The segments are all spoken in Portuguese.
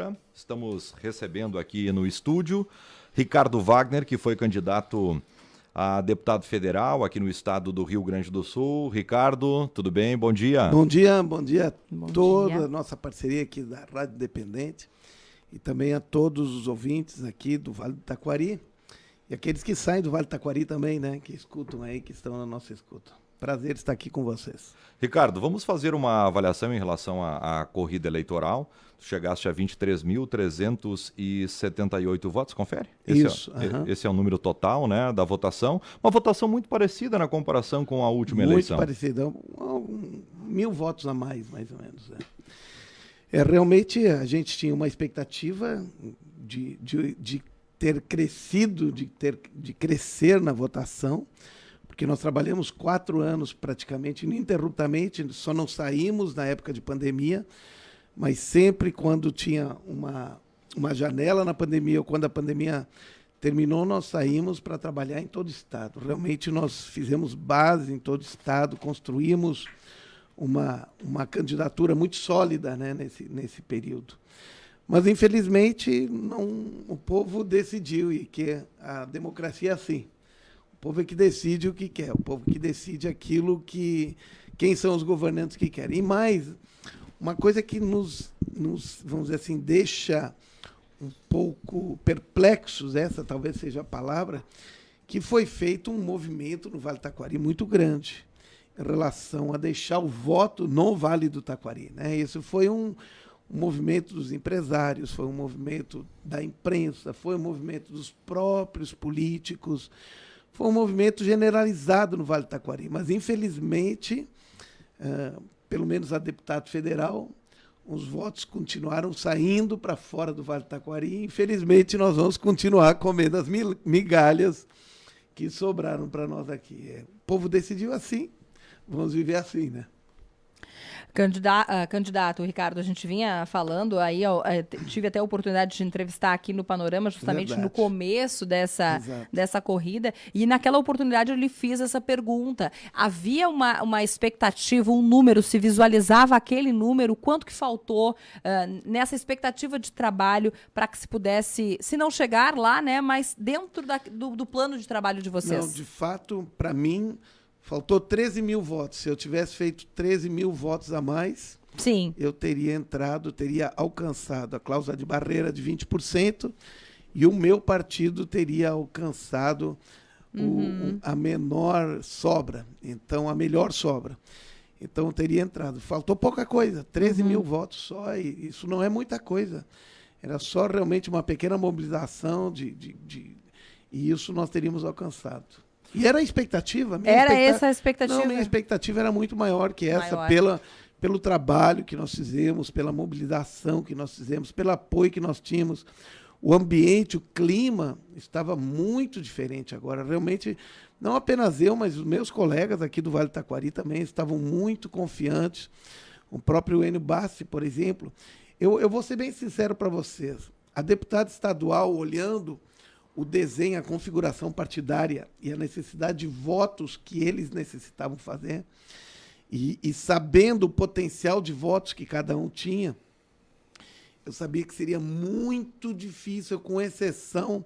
dia. Estamos recebendo aqui no estúdio Ricardo Wagner, que foi candidato a deputado federal aqui no estado do Rio Grande do Sul. Ricardo, tudo bem? Bom dia. Bom dia a toda a nossa parceria aqui da Rádio Independente e também a todos os ouvintes aqui do Vale do Taquari e aqueles que saem do Vale do Taquari também, né, que escutam aí, que estão na nossa escuta. Prazer estar aqui com vocês. Ricardo, vamos fazer uma avaliação em relação à corrida eleitoral. Tu chegaste a 23.378 votos, confere? Isso. Esse é o número total, né, da votação. Uma votação muito parecida na comparação com a última eleição. Muito parecida, 1.000 votos a mais ou menos. Realmente a gente tinha uma expectativa de ter crescido, de crescer na votação, porque nós trabalhamos 4 anos praticamente ininterruptamente, só não saímos na época de pandemia, mas sempre quando tinha uma janela na pandemia ou quando a pandemia terminou, nós saímos para trabalhar em todo o estado. Realmente nós fizemos base em todo o estado, construímos uma candidatura muito sólida, né, nesse período. Mas, infelizmente, o povo decidiu, e que a democracia é assim. O povo é que decide o que quer, o povo que decide aquilo quem são os governantes que querem. E mais, uma coisa que nos vamos dizer assim, deixa um pouco perplexos, essa talvez seja a palavra, que foi feito um movimento no Vale do Taquari muito grande em relação a deixar o voto no Vale do Taquari, né? Isso foi um movimento dos empresários, foi um movimento da imprensa, foi um movimento dos próprios políticos, foi um movimento generalizado no Vale do Taquari, mas, infelizmente, pelo menos a deputado federal, os votos continuaram saindo para fora do Vale do Taquari e, infelizmente, nós vamos continuar comendo as migalhas que sobraram para nós aqui. O povo decidiu assim, vamos viver assim, né? Candidato, Ricardo, a gente vinha falando aí, tive até a oportunidade de entrevistar aqui no Panorama, justamente no começo dessa corrida, e naquela oportunidade eu lhe fiz essa pergunta. Havia uma expectativa, um número, se visualizava aquele número, quanto que faltou nessa expectativa de trabalho para que se pudesse, se não chegar lá, né, mas dentro do plano de trabalho de vocês? Não, de fato, para mim, faltou 13.000 votos. Se eu tivesse feito 13.000 votos a mais, sim, eu teria alcançado a cláusula de barreira de 20% e o meu partido teria alcançado a menor sobra, então a melhor sobra. Então eu teria entrado. Faltou pouca coisa, 13.000 votos só, e isso não é muita coisa. Era só realmente uma pequena mobilização e isso nós teríamos alcançado. E era a expectativa. Essa a expectativa? Não, minha expectativa era muito maior que essa, pelo trabalho que nós fizemos, pela mobilização que nós fizemos, pelo apoio que nós tínhamos. O ambiente, o clima estava muito diferente agora. Realmente, não apenas eu, mas os meus colegas aqui do Vale do Taquari também estavam muito confiantes. O próprio Enio Bassi, por exemplo. Eu vou ser bem sincero para vocês. A deputada estadual, olhando o desenho, a configuração partidária e a necessidade de votos que eles necessitavam fazer, e sabendo o potencial de votos que cada um tinha, eu sabia que seria muito difícil, com exceção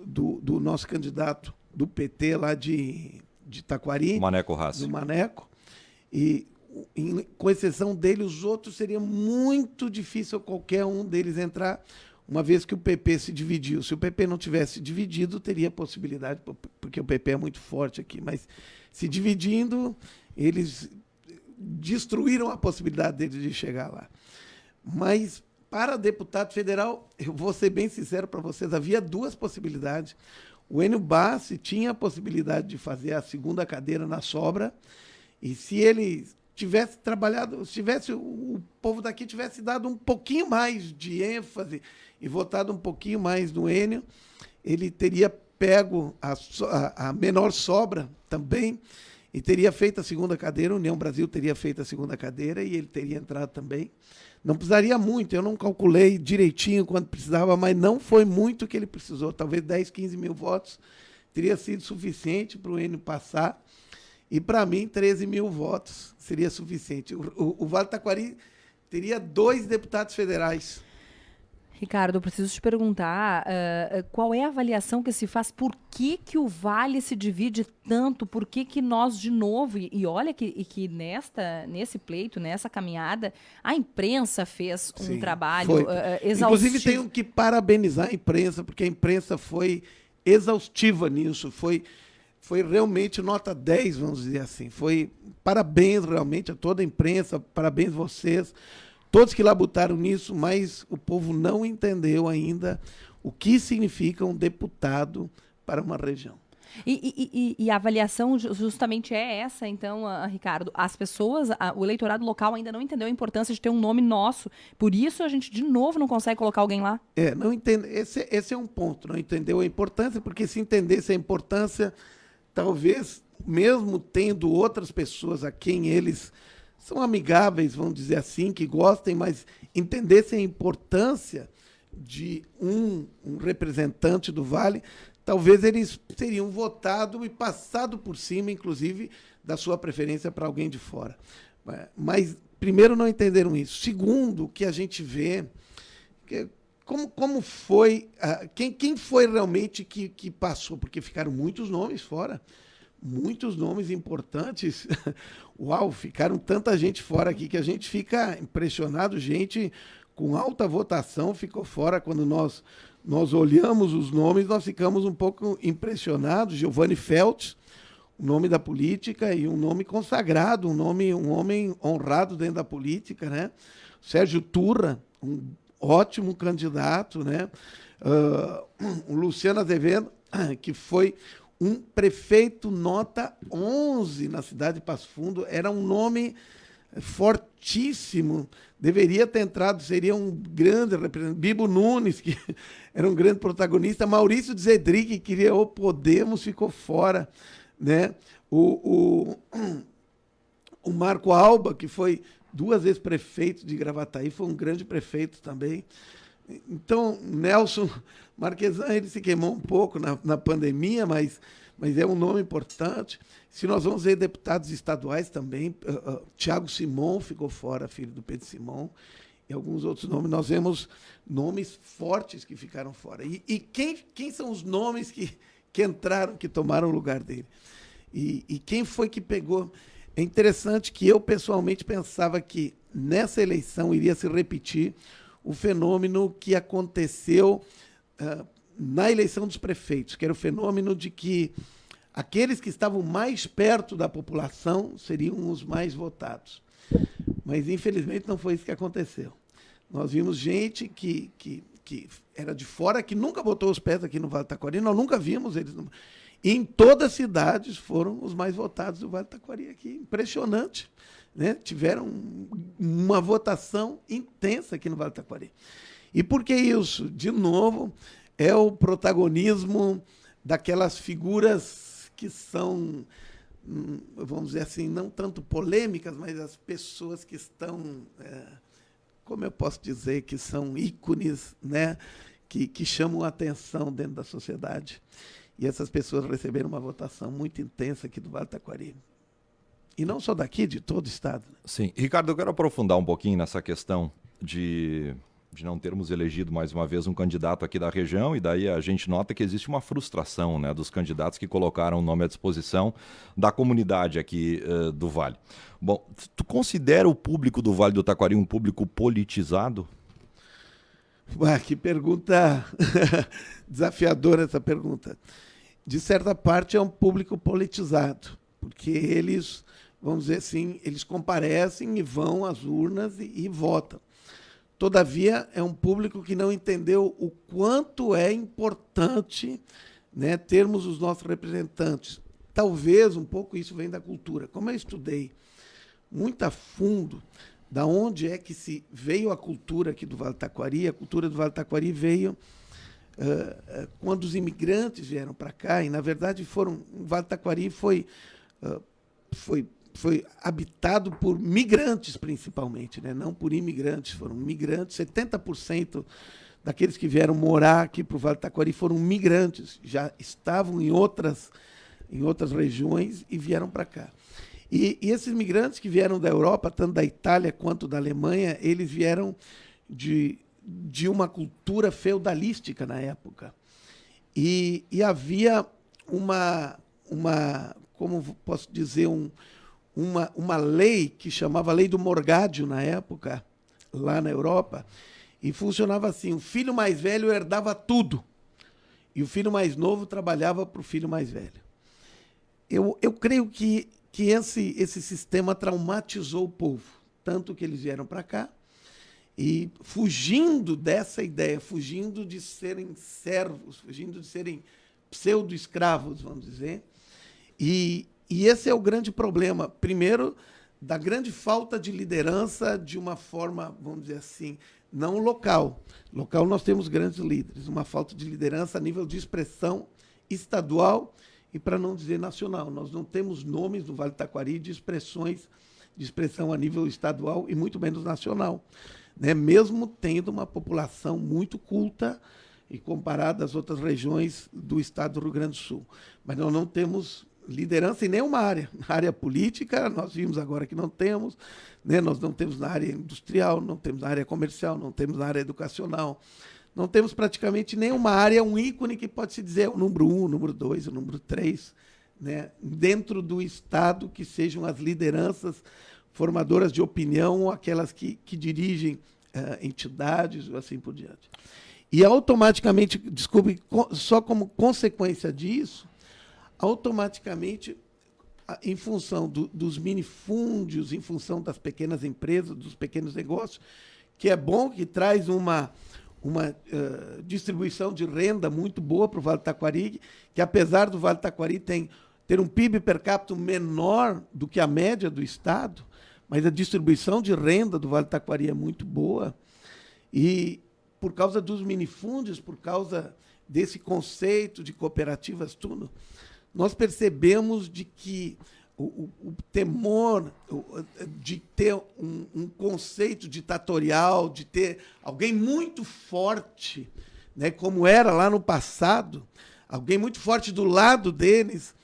do nosso candidato do PT lá de Taquari, Maneco Rassi. do Maneco, e com exceção dele, os outros seria muito difícil qualquer um deles entrar, uma vez que o PP se dividiu. Se o PP não tivesse dividido, teria possibilidade, porque o PP é muito forte aqui, mas se dividindo, eles destruíram a possibilidade deles de chegar lá. Mas, para deputado federal, eu vou ser bem sincero para vocês, havia 2 possibilidades. O Enio Bassi tinha a possibilidade de fazer a segunda cadeira na sobra, e se ele tivesse trabalhado, se o povo daqui tivesse dado um pouquinho mais de ênfase e votado um pouquinho mais no Enio, ele teria pego a menor sobra também e teria feito a segunda cadeira, a União Brasil teria feito a segunda cadeira e ele teria entrado também. Não precisaria muito, eu não calculei direitinho quanto precisava, mas não foi muito que ele precisou, talvez 10, 15 mil votos teria sido suficiente para o Enio passar. E, para mim, 13.000 votos seria suficiente. O Vale do Taquari teria 2 deputados federais. Ricardo, eu preciso te perguntar qual é a avaliação que se faz, por que o Vale se divide tanto, por que nós, de novo, e olha que nesse pleito, nessa caminhada, a imprensa fez um trabalho exaustivo. Inclusive, tenho que parabenizar a imprensa, porque a imprensa foi exaustiva nisso, foi realmente nota 10, vamos dizer assim. Parabéns realmente a toda a imprensa, parabéns vocês, todos que labutaram nisso, mas o povo não entendeu ainda o que significa um deputado para uma região. E a avaliação justamente é essa, então, Ricardo. As pessoas, o eleitorado local ainda não entendeu a importância de ter um nome nosso. Por isso a gente, de novo, não consegue colocar alguém lá? Não entende. Esse é um ponto. Não entendeu a importância, porque se entendesse a importância, talvez, mesmo tendo outras pessoas a quem eles são amigáveis, vamos dizer assim, que gostem, mas entendessem a importância de um representante do Vale, talvez eles teriam votado e passado por cima, inclusive, da sua preferência para alguém de fora. Mas, primeiro, não entenderam isso. Segundo, o que a gente vê, como foi, quem foi realmente que passou, porque ficaram muitos nomes fora, muitos nomes importantes. Uau, ficaram tanta gente fora aqui que a gente fica impressionado, gente com alta votação ficou fora. Quando nós olhamos os nomes, nós ficamos um pouco impressionados. Giovanni Feltz, o nome da política, e um nome consagrado, um homem honrado dentro da política, né? Sérgio Turra, um ótimo candidato, né? O Luciano Azevedo, que foi um prefeito nota 11 na cidade de Passo Fundo, era um nome fortíssimo, deveria ter entrado, seria um grande representante. Bibo Nunes, que era um grande protagonista. Maurício de Zedri, que queria o Podemos, ficou fora, né? O Marco Alba, que foi 2 vezes prefeito de Gravataí, foi um grande prefeito também. Então, Nelson Marquesan, ele se queimou um pouco na pandemia, mas é um nome importante. Se nós vamos ver deputados estaduais também, Tiago Simon ficou fora, filho do Pedro Simon, e alguns outros nomes. Nós vemos nomes fortes que ficaram fora. E quem são os nomes que entraram, que tomaram o lugar dele? E quem foi que pegou? É interessante que eu, pessoalmente, pensava que nessa eleição iria se repetir o fenômeno que aconteceu na eleição dos prefeitos, que era o fenômeno de que aqueles que estavam mais perto da população seriam os mais votados. Mas, infelizmente, não foi isso que aconteceu. Nós vimos gente que era de fora, que nunca botou os pés aqui no Vale do Taquari, nós nunca vimos eles. E em todas as cidades foram os mais votados do Vale do Taquari aqui. Impressionante. Né? Tiveram uma votação intensa aqui no Vale do Taquari. E por que isso? De novo, é o protagonismo daquelas figuras que são, vamos dizer assim, não tanto polêmicas, mas as pessoas que estão, como eu posso dizer, que são ícones, né? que chamam a atenção dentro da sociedade. E essas pessoas receberam uma votação muito intensa aqui do Vale do Taquari. E não só daqui, de todo o estado. Sim. Ricardo, eu quero aprofundar um pouquinho nessa questão de não termos elegido mais uma vez um candidato aqui da região, e daí a gente nota que existe uma frustração, né, dos candidatos que colocaram o nome à disposição da comunidade aqui do Vale. Bom, tu considera o público do Vale do Taquari um público politizado? Que pergunta desafiadora essa pergunta. De certa parte é um público politizado, porque eles, vamos dizer assim, eles comparecem e vão às urnas e votam. Todavia, é um público que não entendeu o quanto é importante, né, termos os nossos representantes. Talvez um pouco isso vem da cultura. Como eu estudei muito a fundo da onde é que se veio a cultura aqui do Vale do Taquari, a cultura do Vale do Taquari veio quando os imigrantes vieram para cá, e, na verdade, o Vale do Taquari foi habitado por migrantes, principalmente, né? Não por imigrantes, foram migrantes. 70% daqueles que vieram morar aqui para o Vale do Taquari foram migrantes, já estavam em outras regiões e vieram para cá. E esses imigrantes que vieram da Europa, tanto da Itália quanto da Alemanha, eles vieram de uma cultura feudalística na época. E havia como posso dizer, uma lei que chamava Lei do Morgádio na época, lá na Europa, e funcionava assim: o filho mais velho herdava tudo, e o filho mais novo trabalhava para o filho mais velho. Eu creio que esse sistema traumatizou o povo, tanto que eles vieram para cá, e fugindo dessa ideia, fugindo de serem servos, fugindo de serem pseudo-escravos, vamos dizer. E esse é o grande problema, primeiro, da grande falta de liderança de uma forma, vamos dizer assim, não local. Local nós temos grandes líderes, uma falta de liderança a nível de expressão estadual e, para não dizer, nacional. Nós não temos nomes no Vale do Taquari de expressão a nível estadual e muito menos nacional, né? Mesmo tendo uma população muito culta e comparada às outras regiões do estado do Rio Grande do Sul. Mas nós não temos liderança em nenhuma área. Na área política, nós vimos agora que não temos, né? Nós não temos na área industrial, não temos na área comercial, não temos na área educacional, não temos praticamente nenhuma área, um ícone que pode se dizer o número 1, o número 2, o número 3, né? Dentro do Estado, que sejam as lideranças formadoras de opinião, aquelas que dirigem entidades, assim por diante. E automaticamente, desculpe, só como consequência disso, automaticamente, em função dos minifúndios, em função das pequenas empresas, dos pequenos negócios, que é bom, que traz uma distribuição de renda muito boa para o Vale do Taquari, que apesar do Vale do Taquari ter um PIB per capita menor do que a média do Estado, mas a distribuição de renda do Vale do Taquari é muito boa. E por causa dos minifúndios, por causa desse conceito de cooperativas, tudo, nós percebemos de que o temor de ter um conceito ditatorial, de ter alguém muito forte, né, como era lá no passado, alguém muito forte do lado deles,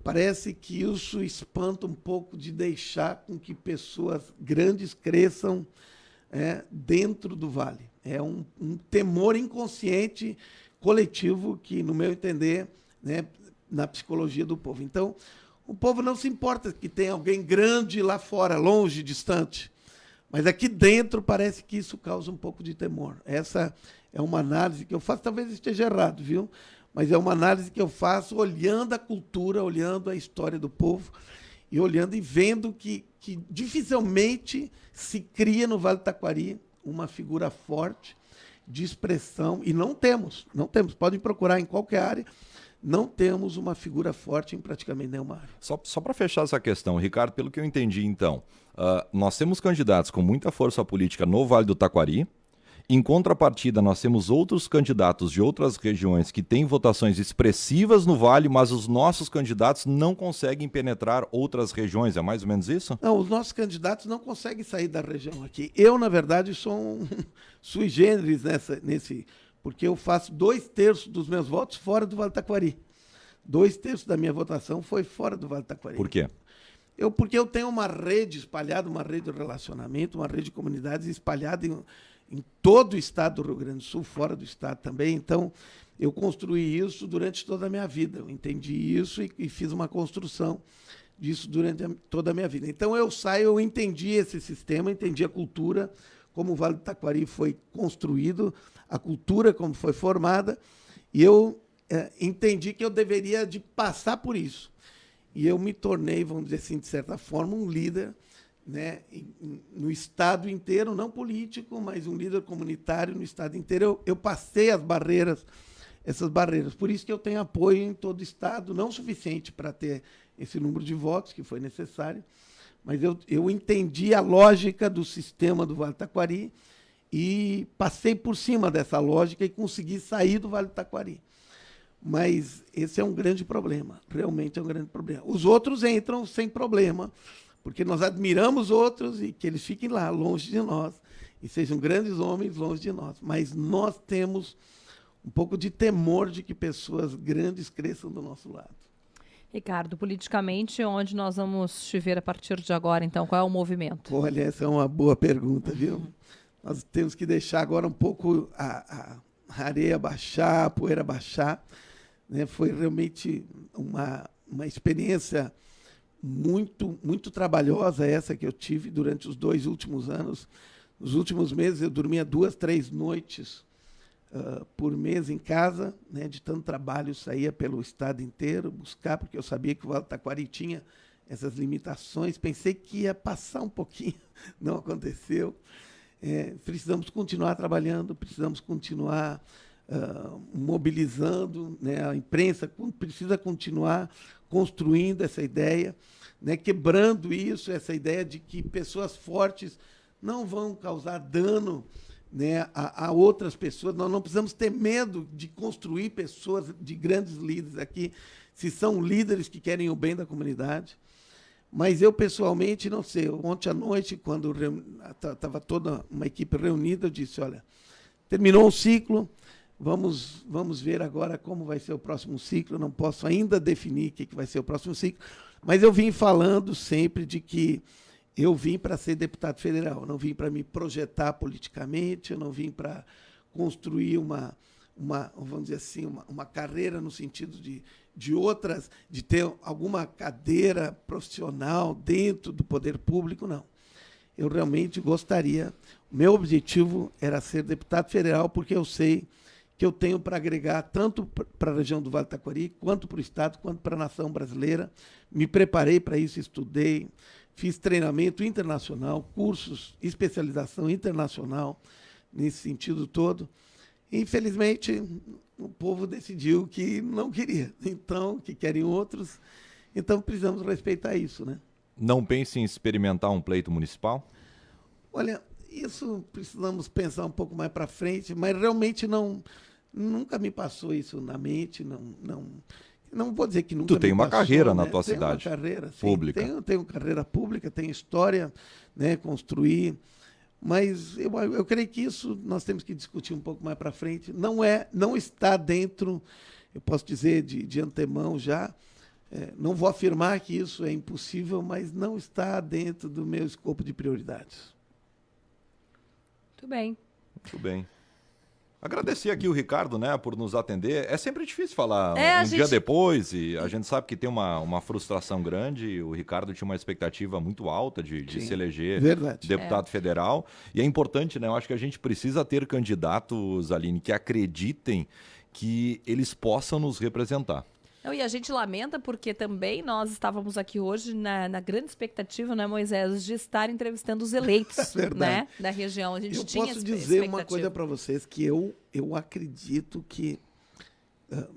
parece que isso espanta um pouco de deixar com que pessoas grandes cresçam dentro do Vale. É um temor inconsciente coletivo que, no meu entender, né, na psicologia do povo. Então, o povo não se importa que tenha alguém grande lá fora, longe, distante. Mas aqui dentro parece que isso causa um pouco de temor. Essa é uma análise que eu faço, talvez esteja errado, viu? Mas é uma análise que eu faço olhando a cultura, olhando a história do povo e olhando e vendo que dificilmente se cria no Vale do Taquari uma figura forte de expressão, e não temos, podem procurar em qualquer área, não temos uma figura forte em praticamente nenhuma área. Só para fechar essa questão, Ricardo, pelo que eu entendi, então, nós temos candidatos com muita força política no Vale do Taquari. Em contrapartida, nós temos outros candidatos de outras regiões que têm votações expressivas no Vale, mas os nossos candidatos não conseguem penetrar outras regiões. É mais ou menos isso? Não, os nossos candidatos não conseguem sair da região aqui. Eu, na verdade, sou um sui generis porque eu faço 2/3 dos meus votos fora do Vale do Taquari. 2/3 da minha votação foi fora do Vale do Taquari. Por quê? Porque eu tenho uma rede espalhada, uma rede de relacionamento, uma rede de comunidades espalhada em todo o estado do Rio Grande do Sul, fora do estado também. Então, eu construí isso durante toda a minha vida. Eu entendi isso e fiz uma construção disso durante toda a minha vida. Então, eu entendi esse sistema, entendi a cultura, como o Vale do Taquari foi construído, a cultura como foi formada, e eu entendi que eu deveria de passar por isso. E eu me tornei, vamos dizer assim, de certa forma, um líder, né, no estado inteiro, não político, mas um líder comunitário no estado inteiro. Eu passei essas barreiras. Por isso que eu tenho apoio em todo o estado, não suficiente para ter esse número de votos que foi necessário, mas eu entendi a lógica do sistema do Vale do Taquari e passei por cima dessa lógica e consegui sair do Vale do Taquari. Mas esse é um grande problema, realmente é um grande problema. Os outros entram sem problema, porque nós admiramos outros e que eles fiquem lá, longe de nós, e sejam grandes homens longe de nós. Mas nós temos um pouco de temor de que pessoas grandes cresçam do nosso lado. Ricardo, politicamente, onde nós vamos te ver a partir de agora, então? Qual é o movimento? Olha, essa é uma boa pergunta, viu? Nós temos que deixar agora um pouco a areia baixar, a poeira baixar. Né? Foi realmente uma experiência muito trabalhosa essa que eu tive durante os 2 últimos anos. Nos últimos meses eu dormia 2, 3 noites por mês em casa, né? De tanto trabalho, saía pelo estado inteiro buscar, porque eu sabia que o Vale do Taquari tinha essas limitações. Pensei que ia passar um pouquinho, não aconteceu. Precisamos continuar trabalhando, precisamos continuar mobilizando, né? A imprensa precisa continuar construindo essa ideia, né? Quebrando essa ideia de que pessoas fortes não vão causar dano, né, a outras pessoas. Nós não precisamos ter medo de construir pessoas, de grandes líderes aqui, se são líderes que querem o bem da comunidade. Mas eu, pessoalmente, não sei. Ontem à noite, quando estava toda uma equipe reunida, eu disse, olha, terminou um ciclo, vamos ver agora como vai ser o próximo ciclo. Não posso ainda definir o que vai ser o próximo ciclo, mas eu vim falando sempre de que eu vim para ser deputado federal, não vim para me projetar politicamente, eu não vim para construir vamos dizer assim, uma carreira no sentido de ter alguma cadeira profissional dentro do poder público, não. Eu realmente gostaria, meu objetivo era ser deputado federal, porque eu sei que eu tenho para agregar tanto para a região do Vale do Taquari, quanto para o Estado, quanto para a nação brasileira. Me preparei para isso, estudei, fiz treinamento internacional, cursos, especialização internacional, nesse sentido todo. Infelizmente, o povo decidiu que não queria, então, que querem outros. Então, precisamos respeitar isso, né? Não pense em experimentar um pleito municipal? Olha, isso precisamos pensar um pouco mais para frente, mas realmente nunca me passou isso na mente, não vou dizer que nunca. Tu tem uma passou, carreira né? na tua tenho cidade. Uma carreira, sim, pública. Tenho carreira pública, tenho história, né, construir, mas eu creio que isso nós temos que discutir um pouco mais para frente. Não está dentro, eu posso dizer de antemão já, não vou afirmar que isso é impossível, mas não está dentro do meu escopo de prioridades. Muito bem. Muito bem. Agradecer aqui o Ricardo, né, por nos atender. É sempre difícil falar dia depois, e a gente sabe que tem uma frustração grande. O Ricardo tinha uma expectativa muito alta de se eleger deputado federal. E é importante, né? Eu acho que a gente precisa ter candidatos, Aline, que acreditem que eles possam nos representar. Não, e a gente lamenta porque também nós estávamos aqui hoje na grande expectativa, né, Moisés, de estar entrevistando os eleitos, né, da região. A gente tinha posso dizer uma coisa para vocês, que eu acredito que,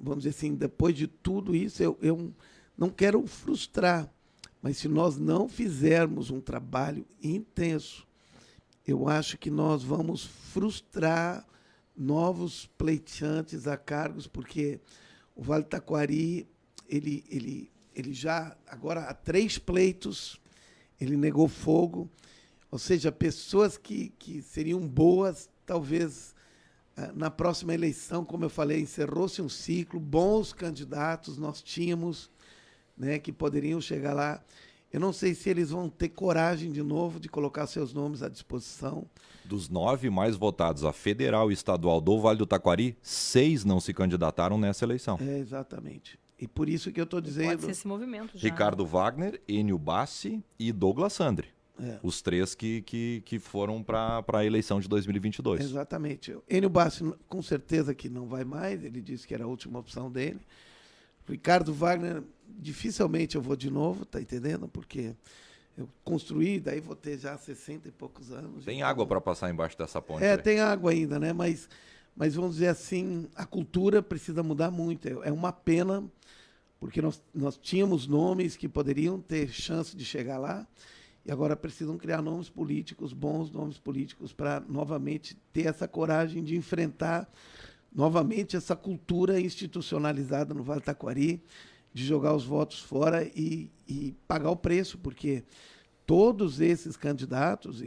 vamos dizer assim, depois de tudo isso, eu não quero frustrar, mas se nós não fizermos um trabalho intenso, eu acho que nós vamos frustrar novos pleiteantes a cargos, porque o Vale do Taquari, ele já, agora há 3 pleitos, ele negou fogo, ou seja, pessoas que seriam boas, talvez na próxima eleição, como eu falei, encerrou-se um ciclo, bons candidatos nós tínhamos, né, que poderiam chegar lá. Eu não sei se eles vão ter coragem de novo de colocar seus nomes à disposição. Dos 9 mais votados a federal e estadual do Vale do Taquari, 6 não se candidataram nessa eleição. Exatamente. E por isso que eu estou dizendo... Pode ser esse movimento já. Ricardo Wagner, Enio Bassi e Douglas Sandri. Os 3 que foram para a eleição de 2022. Exatamente. Enio Bassi, com certeza que não vai mais, ele disse que era a última opção dele. Ricardo Wagner, dificilmente eu vou de novo, tá entendendo? Porque eu construí, daí vou ter já 60 e poucos anos. Tem água para passar embaixo dessa ponte? Tem água ainda, né? Mas vamos dizer assim, a cultura precisa mudar muito. É uma pena, porque nós tínhamos nomes que poderiam ter chance de chegar lá, e agora precisam criar nomes políticos, bons nomes políticos, para novamente ter essa coragem de enfrentar novamente essa cultura institucionalizada no Vale do Taquari, de jogar os votos fora e pagar o preço, porque todos esses candidatos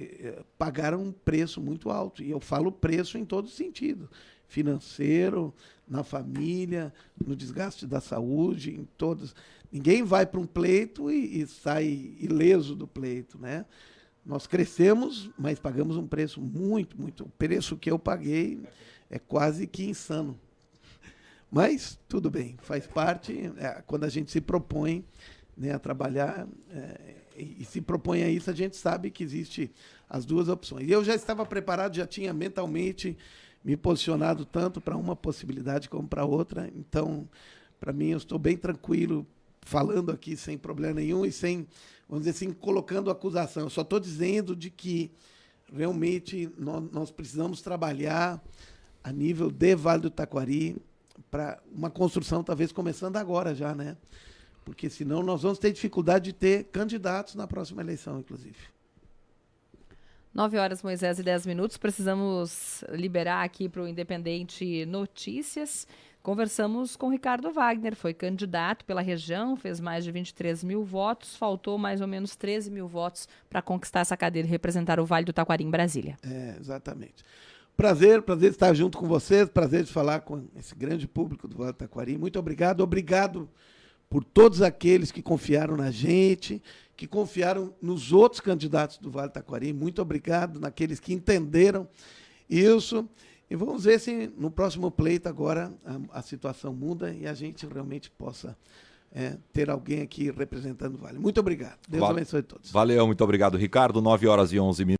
pagaram um preço muito alto. E eu falo preço em todo sentido, financeiro, na família, no desgaste da saúde, em todos. Ninguém vai para um pleito e sai ileso do pleito, né? Nós crescemos, mas pagamos um preço muito. O preço que eu paguei é quase que insano. Mas tudo bem, faz parte. Quando a gente se propõe, né, a trabalhar e se propõe a isso, a gente sabe que existe as duas opções. E eu já estava preparado, já tinha mentalmente me posicionado tanto para uma possibilidade como para outra. Então, para mim, eu estou bem tranquilo falando aqui sem problema nenhum e sem, vamos dizer assim, colocando acusação. Eu só estou dizendo de que realmente nós precisamos trabalhar a nível de Vale do Taquari para uma construção talvez começando agora já, né? Porque senão nós vamos ter dificuldade de ter candidatos na próxima eleição, inclusive. 9h, Moisés, e 10 minutos. Precisamos liberar aqui para o Independente Notícias. Conversamos com Ricardo Wagner, foi candidato pela região, fez mais de 23 mil votos, faltou mais ou menos 13 mil votos para conquistar essa cadeira e representar o Vale do Taquari em Brasília. Exatamente. Prazer estar junto com vocês, prazer de falar com esse grande público do Vale do Taquari. Muito obrigado por todos aqueles que confiaram na gente, que confiaram nos outros candidatos do Vale do Taquari. Muito obrigado naqueles que entenderam isso. E vamos ver se no próximo pleito agora a situação muda e a gente realmente possa ter alguém aqui representando o Vale. Muito obrigado. Deus abençoe a todos. Valeu, muito obrigado, Ricardo. 9h e 11 minutos.